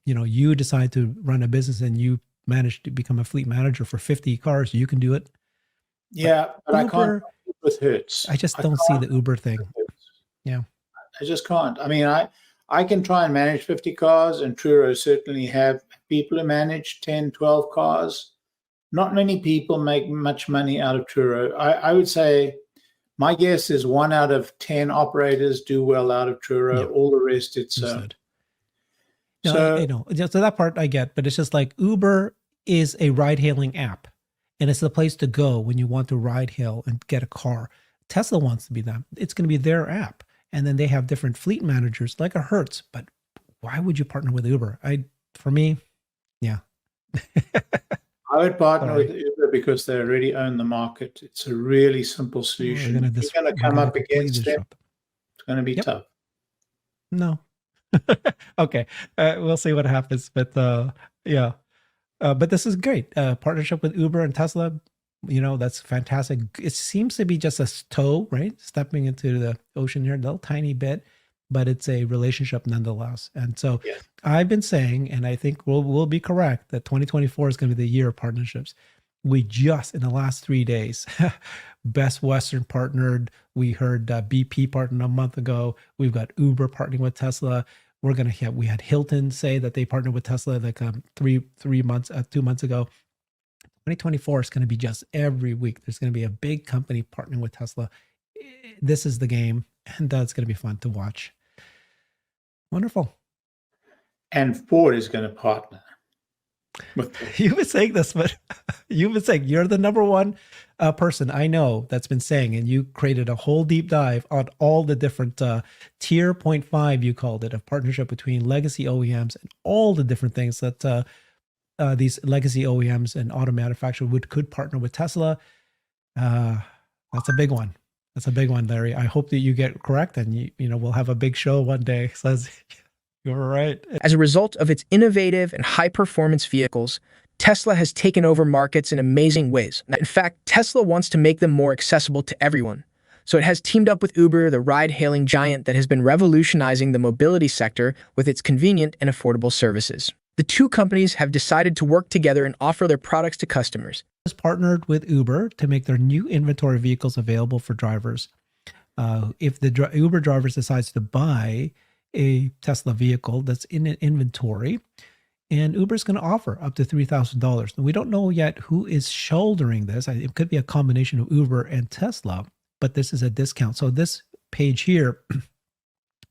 you decide to run a business and you manage to become a fleet manager for 50 cars, you can do it. Yeah, but I can't Uber, compete with Hertz. I just I don't see can't the Uber compete with thing. Hertz. Yeah. I just can't. I mean, I can try and manage 50 cars, and Truro certainly have people who manage 10, 12 cars. Not many people make much money out of Truro. I would say my guess is 1 out of 10 operators do well out of Truro. Yeah. All the rest, it's Understood. No, so so that part I get, but it's just like Uber is a ride hailing app and it's the place to go when you want to ride hail and get a car. Tesla wants to be that. It's going to be their app. And then they have different fleet managers like a Hertz, but why would you partner with Uber? For me, yeah. I would partner Sorry. with Uber because they already own the market. It's a really simple solution. If you're going to come up completely against them, disrupt. it's going to be Yep. tough. No. Okay. We'll see what happens. But yeah. But this is great. Partnership with Uber and Tesla, that's fantastic. It seems to be just a toe, right? Stepping into the ocean here, a little tiny bit, but it's a relationship nonetheless. And so Yeah. I've been saying, and I think we'll be correct, that 2024 is going to be the year of partnerships. We just, in the last 3 days, Best Western partnered. We heard BP partnered a month ago. We've got Uber partnering with Tesla. We had Hilton say that they partnered with Tesla like 2 months ago. 2024 is going to be just every week. There's going to be a big company partnering with Tesla. This is the game, and that's going to be fun to watch. Wonderful. And Ford is going to partner with them. You've been saying this, but you've been saying you're the number one person I know that's been saying, and you created a whole deep dive on all the different tier 0.5, you called it, of partnership between legacy OEMs and all the different things that these legacy OEMs and auto manufacturers could partner with Tesla. That's a big one. That's a big one, Larry. I hope that you get correct, and we'll have a big show one day. Says you're right. As a result of its innovative and high-performance vehicles, Tesla has taken over markets in amazing ways. In fact, Tesla wants to make them more accessible to everyone. So it has teamed up with Uber, the ride-hailing giant that has been revolutionizing the mobility sector with its convenient and affordable services. The two companies have decided to work together and offer their products to customers. Has partnered with Uber to make their new inventory vehicles available for drivers. If the Uber drivers decides to buy a Tesla vehicle that's in an inventory, and Uber's going to offer up to $3,000. We don't know yet who is shouldering this. It could be a combination of Uber and Tesla, but this is a discount. So this page here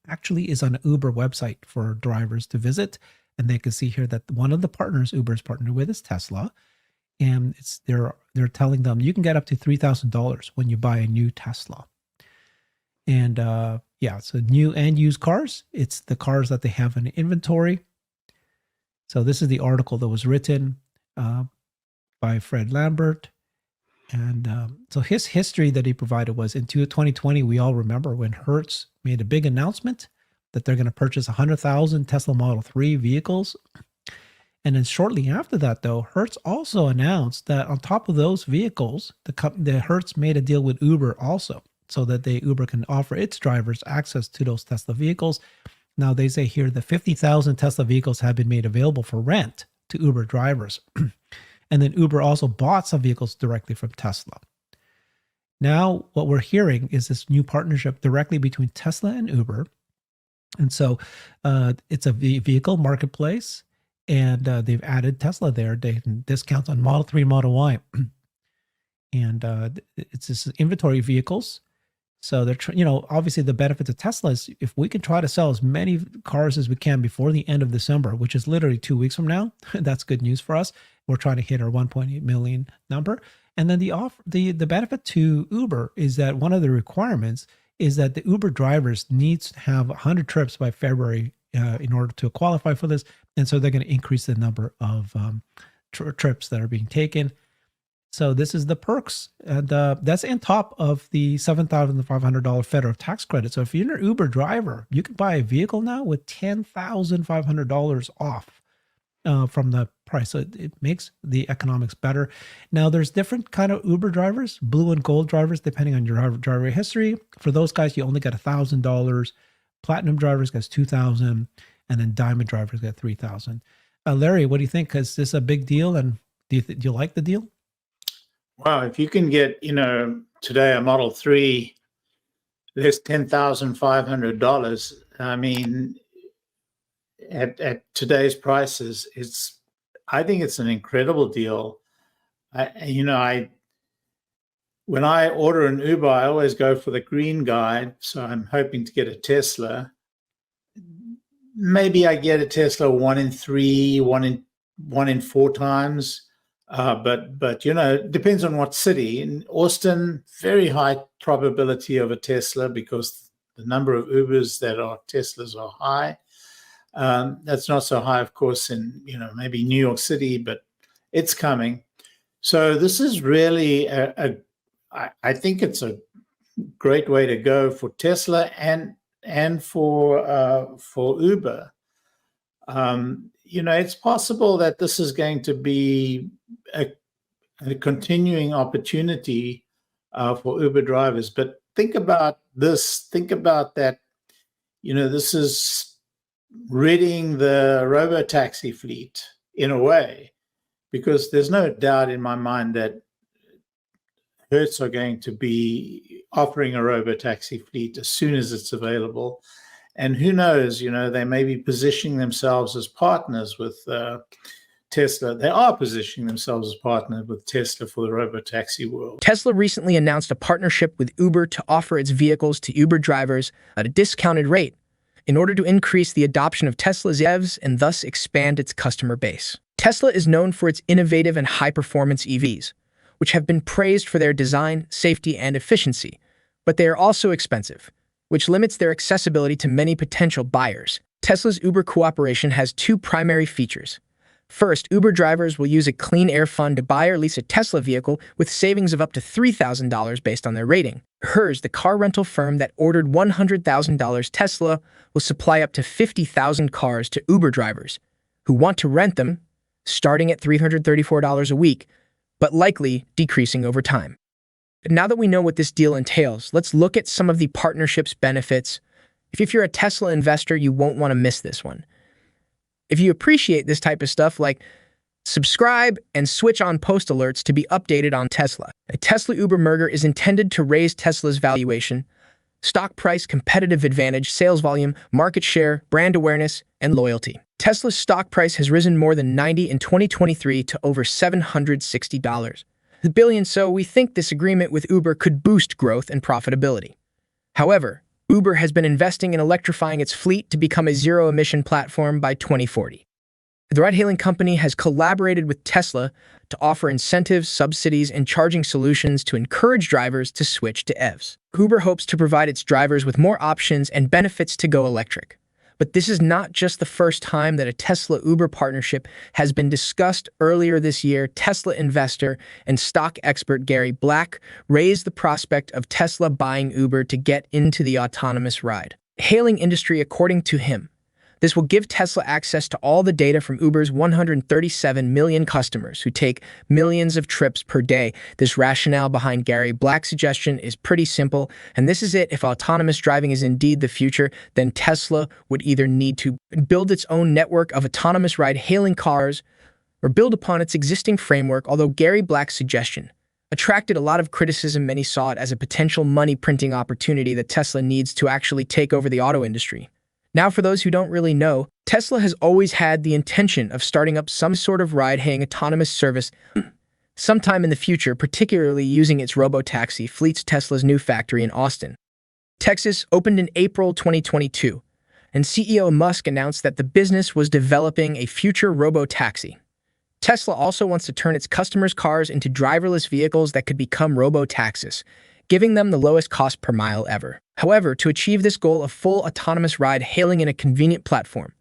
actually is on an Uber website for drivers to visit. And they can see here that one of the partners Uber's partnered with is Tesla. And they're telling them you can get up to $3,000 when you buy a new Tesla. And so new and used cars. It's the cars that they have in inventory. So this is the article that was written by Fred Lambert. And so his history that he provided was in 2020, we all remember when Hertz made a big announcement that they're going to purchase 100,000 Tesla Model 3 vehicles. And then shortly after that, though, Hertz also announced that on top of those vehicles, the Hertz made a deal with Uber also, so that Uber can offer its drivers access to those Tesla vehicles. Now, they say here that 50,000 Tesla vehicles have been made available for rent to Uber drivers. And then Uber also bought some vehicles directly from Tesla. Now, what we're hearing is this new partnership directly between Tesla and Uber. And so it's a vehicle marketplace, and they've added Tesla there. They can discounts on Model 3, Model Y. And it's this inventory vehicles. So they're, obviously the benefit to Tesla is if we can try to sell as many cars as we can before the end of December, which is literally 2 weeks from now, that's good news for us. We're trying to hit our 1.8 million number. And then the benefit to Uber is that one of the requirements is that the Uber drivers needs to have 100 trips by February in order to qualify for this. And so they're going to increase the number of trips that are being taken. So this is the perks. And that's on top of the $7,500 federal tax credit. So if you're an Uber driver, you can buy a vehicle now with $10,500 off from the price. So it makes the economics better. Now there's different kind of Uber drivers, blue and gold drivers, depending on your driver history. For those guys, you only get $1,000. Platinum drivers gets $2,000. and then diamond drivers get 3,000. Larry, what do you think? Is this a big deal, and do you like the deal? Well, if you can get, today a Model 3, there's $10,500. I mean, at today's prices, I think it's an incredible deal. When I order an Uber, I always go for the green guide. So I'm hoping to get a Tesla. Maybe I get a Tesla 1 in 3, 1 in 4 times. But it depends on what city. In Austin, very high probability of a Tesla because the number of Ubers that are Teslas are high. That's not so high, of course, in maybe New York City, but it's coming. So this is really I think it's a great way to go for Tesla and for Uber. It's possible that this is going to be a continuing opportunity for Uber drivers. But think about this. Think about that. This is ridding the robo-taxi fleet in a way, because there's no doubt in my mind that Hertz are going to be offering a robo-taxi fleet as soon as it's available. And who knows, they may be positioning themselves as partners with Tesla. They are positioning themselves as partners with Tesla for the robo-taxi world. Tesla recently announced a partnership with Uber to offer its vehicles to Uber drivers at a discounted rate in order to increase the adoption of Tesla's EVs and thus expand its customer base. Tesla is known for its innovative and high-performance EVs, which have been praised for their design, safety, and efficiency, but they are also expensive, which limits their accessibility to many potential buyers. Tesla's Uber cooperation has 2 primary features. First, Uber drivers will use a clean air fund to buy or lease a Tesla vehicle with savings of up to $3,000 based on their rating. Hers, the car rental firm that ordered $100,000 Tesla, will supply up to 50,000 cars to Uber drivers who want to rent them, starting at $334 a week, but likely decreasing over time. Now that we know what this deal entails, let's look at some of the partnership's benefits. If you're a Tesla investor, you won't want to miss this one. If you appreciate this type of stuff, subscribe and switch on post alerts to be updated on Tesla. A Tesla-Uber merger is intended to raise Tesla's valuation, stock price, competitive advantage, sales volume, market share, brand awareness, and loyalty. Tesla's stock price has risen more than 90 in 2023 to over $760 billion, so we think this agreement with Uber could boost growth and profitability. However, Uber has been investing in electrifying its fleet to become a zero-emission platform by 2040. The ride-hailing company has collaborated with Tesla to offer incentives, subsidies, and charging solutions to encourage drivers to switch to EVs. Uber hopes to provide its drivers with more options and benefits to go electric. But this is not just the first time that a Tesla-Uber partnership has been discussed. Earlier this year, Tesla investor and stock expert Gary Black raised the prospect of Tesla buying Uber to get into the autonomous ride-hailing industry. According to him, this will give Tesla access to all the data from Uber's 137 million customers who take millions of trips per day. This rationale behind Gary Black's suggestion is pretty simple, and this is it. If autonomous driving is indeed the future, then Tesla would either need to build its own network of autonomous ride-hailing cars or build upon its existing framework. Although Gary Black's suggestion attracted a lot of criticism, many saw it as a potential money-printing opportunity that Tesla needs to actually take over the auto industry. Now, for those who don't really know, Tesla has always had the intention of starting up some sort of ride-hailing autonomous service sometime in the future, particularly using its robo-taxi fleets. Tesla's new factory in Austin, Texas, opened in April 2022, and CEO Musk announced that the business was developing a future robo-taxi. Tesla also wants to turn its customers' cars into driverless vehicles that could become robo-taxis, giving them the lowest cost per mile ever. However, to achieve this goal of full autonomous ride-hailing in a convenient platform,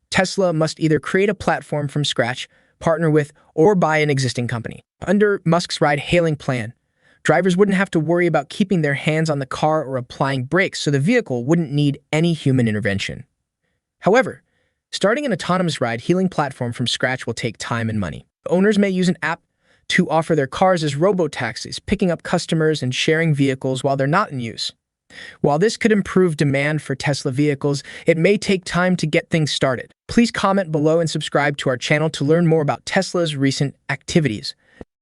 Tesla must either create a platform from scratch, partner with, or buy an existing company. Under Musk's ride-hailing plan, drivers wouldn't have to worry about keeping their hands on the car or applying brakes, so the vehicle wouldn't need any human intervention. However, starting an autonomous ride-hailing platform from scratch will take time and money. Owners may use an app to offer their cars as robo-taxis, picking up customers and sharing vehicles while they're not in use. While this could improve demand for Tesla vehicles, it may take time to get things started. Please comment below and subscribe to our channel to learn more about Tesla's recent activities.